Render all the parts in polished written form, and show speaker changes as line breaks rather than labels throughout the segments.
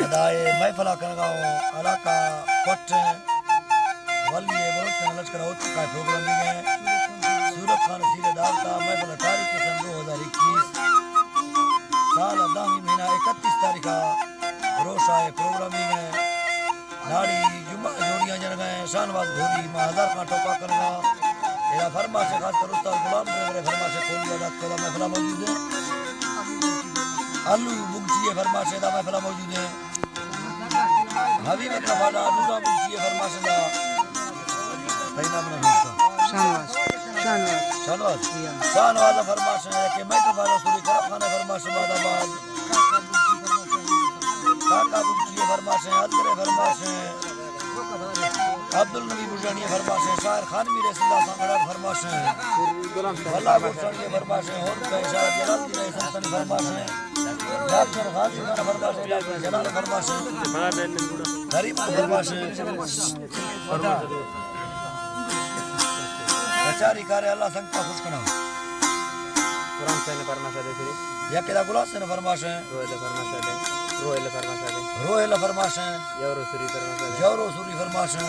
अदाए महफला करगाओ अलाका coat वली बहुत लश्कर होत का प्रोग्राम भी है सूरत खान सीरे दावता महफल तारीख सन 2021 साल 10 महीना 31 तारीख रोशा प्रोग्राम भी है नाड़ी जुम्मा जोड़ियां जन गए शानवाज घोरी मां हजार का टोपा करगा एरा फरमाइश खास कर उस्ताद गुलाम मेरे फरमाइश खोल दिया रात को महफला मौजूद है आलू बुगची फरमाइश दा महफला मौजूद है हवी मतलब वाला नूरा बुगची फरमाइश दा सही नाम ना शानवाज फरमाइश है कि मैं तो वाला सूरी तरफ खाने फरमाइश बादाबाद काका बुगची फरमाइश है अजरे फरमाइश है अब्दुल नबी बुजानी फरमाइश है शायर खान मीर सिंधा संगड़ा फरमाइश है वल्ला बुजानी फरमाइश है और पैसा जलाल दी संतन फरमाइश है डॉक्टर गाजी का फरमाइश है डॉक्टर जलाल फरमाइश है गरीब फरमाइश है बेचारी करे अल्लाह संगता खुश करो कुरान से ने फरमाइश है देखिए या केदा गुलाब से ने फरमाइश है रोएल फरमाइश है जवरो सूरी फरमाइश है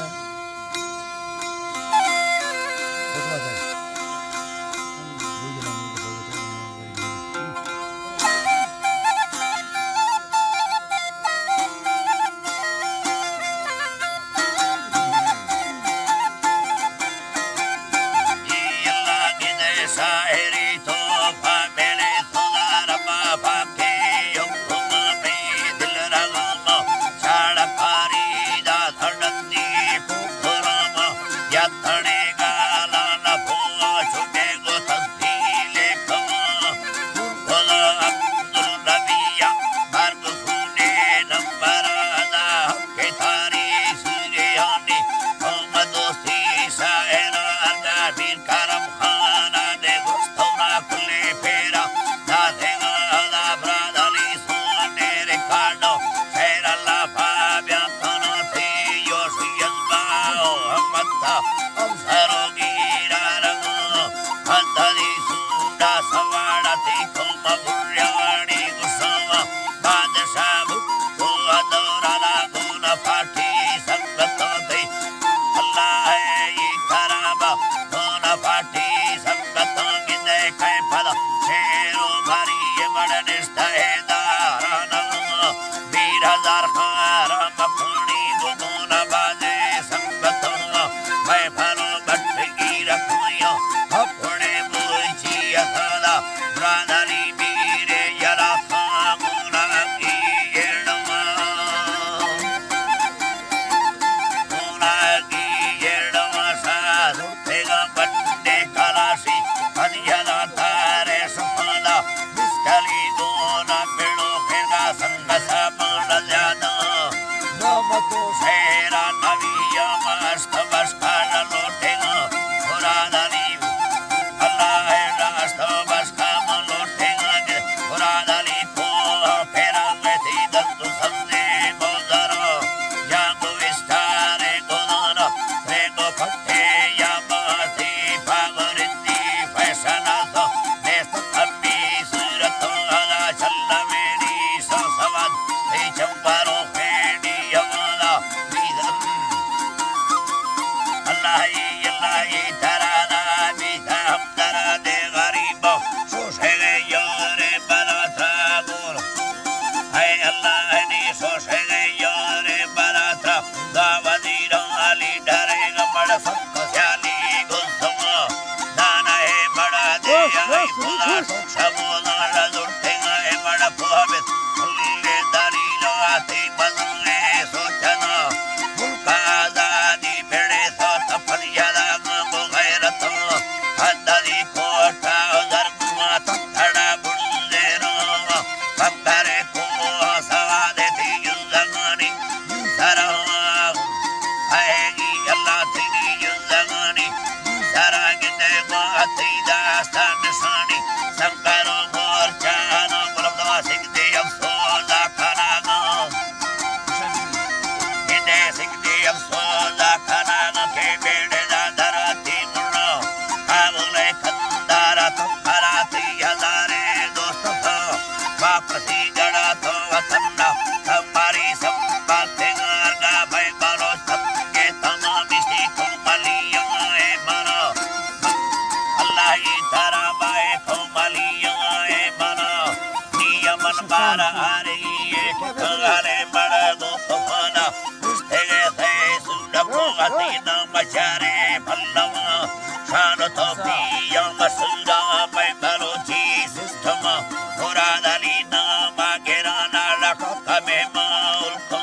हमें माउल को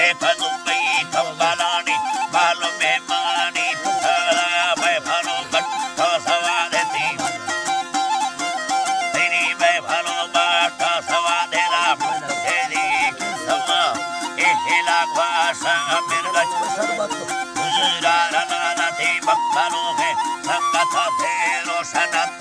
एक दुबई थम्बालानी बालों में मानी पुथरा मैं भालो गट्टा सवादे थी तेरी मैं भालो बाटा सवादे राम तेरी किस्मा हिला भाषा मिर्गज गुजरा रना थी बक्कानो है संगत थे रोशनत